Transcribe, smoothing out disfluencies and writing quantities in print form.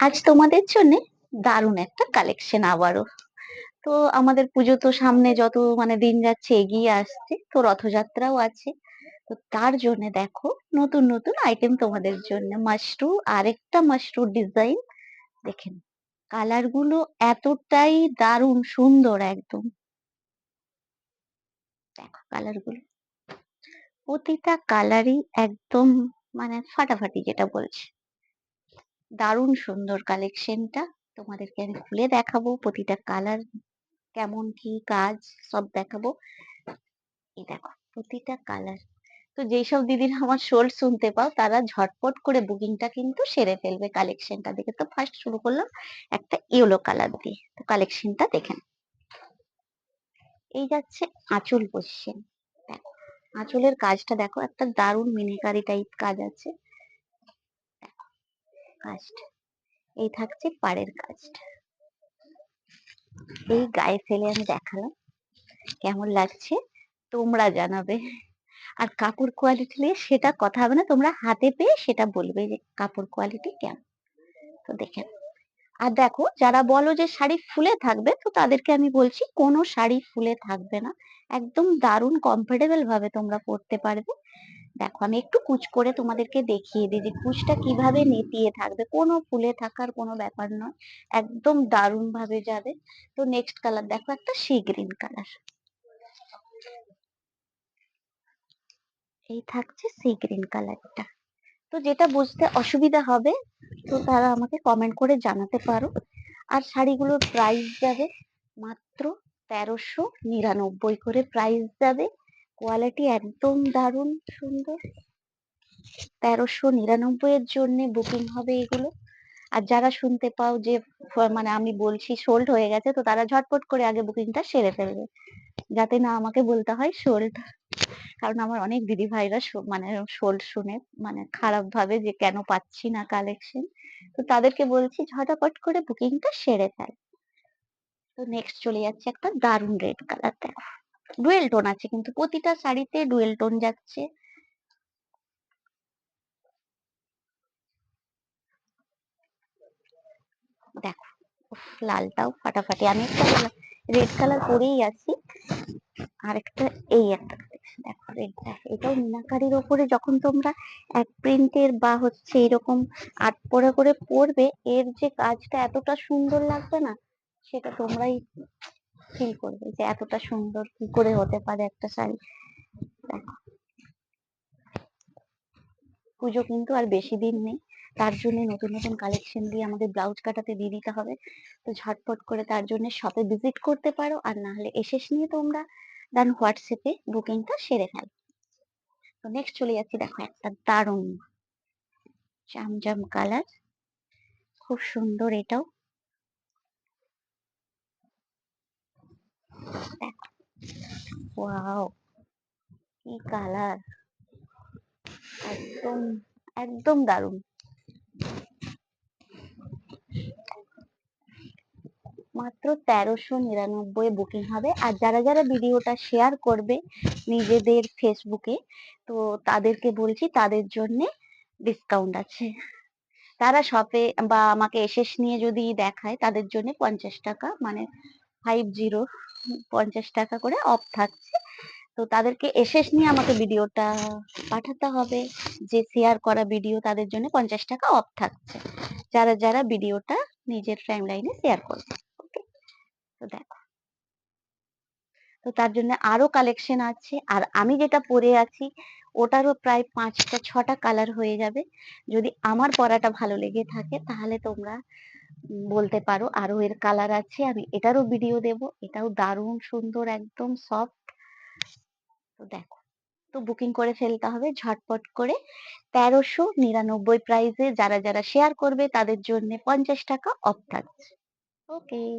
আজ তোমাদের জন্য দারুণ একটা কালেকশন আবারও। তো আমাদের পুজো তো সামনে যত দিন যাচ্ছে এগিয়ে আসছে, তো রথযাত্রাও আছে। তো তার জন্য দেখো নতুন নতুন আইটেম তোমাদের জন্য মাশরু, আরেকটা মাশরু ডিজাইন দেখেন। কালার গুলো এতটাই দারুণ সুন্দর একদম। দেখো কালার গুলো, প্রতিটা কালারই একদম ফাটাফাটি যেটা বলছে। দারুণ সুন্দর কালেকশনটা। তোমাদেরকে আমি খুলে দেখাবো প্রতিটা কালার কেমন কি কাজ, সব দেখাবো। এই দেখো প্রতিটা কালার। তো যেসব দিদিরা আমার শোল শুনতে পাও তারা ঝটপট করে বুকিংটা কিন্তু সেরে ফেলবে কালেকশনটা দেখে। তো ফার্স্ট শুরু করলাম একটা ইয়েলো কালার দিয়ে। তো কালেকশনটা দেখেন। এই যাচ্ছে আঁচল পোষণ। দেখো আঁচলের কাজটা দেখো, একটা দারুণ মিনিকারি টাইপ কাজ আছে। দেখো কাজটা, এই থাকছে পাড়ের কাজটা। এই গায়ে ফেলে আমি দেখালাম, কেমন লাগছে তোমরা জানাবে। আর কাপড় কোয়ালিটি নিয়ে সেটা কথা হবে না, তোমরা হাতে পেয়ে সেটা বলবে যে কাপড় কোয়ালিটি কেমন। তো দেখেন। আর দেখো যারা বলো যে শাড়ি ফুলে থাকবে, তো তাদেরকে আমি বলছি কোনো শাড়ি ফুলে থাকবে না। একদম দারুণ কমফোর্টেবল ভাবে তোমরা পরতে পারবে। দেখো আমি একটু কুচ করে তোমাদেরকে দেখিয়ে দিই যে কুচটা কিভাবে নেতিয়ে থাকবে, কোনো ফুলে থাকার কোনো ব্যাপার নয়, একদম দারুণ ভাবে যাবে। তো নেক্সট কালার দেখো, একটা সি গ্রিন কালার। এই থাকছে সি গ্রিন কালারটা। তো যেটা বুঝতে অসুবিধা হবে তো তারা আমাকে কমেন্ট করে জানাতে পারো। আর শাড়িগুলোর প্রাইস যাবে মাত্র 1399 করে প্রাইস যাবে। কোয়ালিটি একদম দারুণ সুন্দর। 1399 এর জন্য বুকিং হবে এগুলো। আর যারা শুনতে পাও যে আমি বলছি সোল্ড হয়ে গেছে, তো তারা ঝটপট করে আগে বুকিংটা সেরে ফেলবে, যাতে না আমাকে বলতে হয় সোল্ড। কারণ আমার অনেক দিদি ভাইরা সোল্ড শুনে খারাপ ভাবে যে কেন পাচ্ছি না কালেকশন। তো তাদেরকে বলছি ঝটাপট করে বুকিংটা সেরে ফেল। তো নেক্সট চলে যাচ্ছে একটা দারুন রেড কালার। দেখো ডুয়েল টোন আছে, কিন্তু প্রতিটা শাড়িতে ডুয়েল টোন যাচ্ছে। দেখো উফ, লালটাও ফাটাফাটি। আমি একটা রেড কালার পরেই আছি। আরেকটা এই একটা কালেকশন দেখো রেডটা, এটাও মিনাকারির ওপরে যখন তোমরা এক প্রিন্টের বা এরকম আট পরে করে পরবে, এর যে কাজটা এতটা সুন্দর লাগবে না, সেটা তোমরাই ফিল করবে যে এতটা সুন্দর কি করে হতে পারে একটা শাড়ি। দেখো পুজো কিন্তু আর বেশি দিন নেই, তার জন্য নতুন নতুন কালেকশন দিয়ে আমাদের ব্লাউজ কাটাতে দিয়ে দিতে হবে। তো ঝটপট করে তার জন্য শপে ভিজিট করতে পারো, আর না হলে এসএস নিয়ে তোমরা দেন হোয়াটসঅ্যাপে বুকিংটা সেরে ফেলো। তো নেক্সট চলে যাচ্ছি, দেখো একটা দারুণ জামজাম কালার, খুব সুন্দর এটাও। দেখো ওয়াও, কি কালার, একদম একদম দারুণ। মাত্র 1399 বুকিং হবে। আর যারা যারা ভিডিওটা শেয়ার করবে নিজেদের ফেসবুকে, তো তাদেরকে বলছি তাদের জন্য ডিসকাউন্ট আছে। তারা শপে বা আমাকে এসএস নিয়ে যদি দেখায় তাদের জন্য 50 টাকা 50 50 টাকা করে অফ থাকছে। তো তাদেরকে এসএস নিয়ে আমাকে ভিডিওটা পাঠাতে হবে, যে শেয়ার করা ভিডিও তাদের জন্য 50 টাকা অফ থাকছে, যারা যারা ভিডিওটা নিজের টাইম লাইনে শেয়ার করবে। ওকে। তো দেখো, তো তার জন্য আরো কালেকশন আছে। আর আমি যেটা পরে আছি ওটারও প্রায় 5টা 6টা কালার হয়ে যাবে। যদি আমার পরাটা ভালো লেগে থাকে তাহলে তোমরা বলতে পারো আরো এর কালার আছে, আমি এটারও ভিডিও দেব। এটাও দারুণ সুন্দর, একদম সফট। তো দেখো, তো বুকিং করে ফেলতে হবে ঝটপট করে। 1399 প্রাইসে যারা যারা শেয়ার করবে তাদের জন্য 50 টাকা অফ থাকছে। ওকে।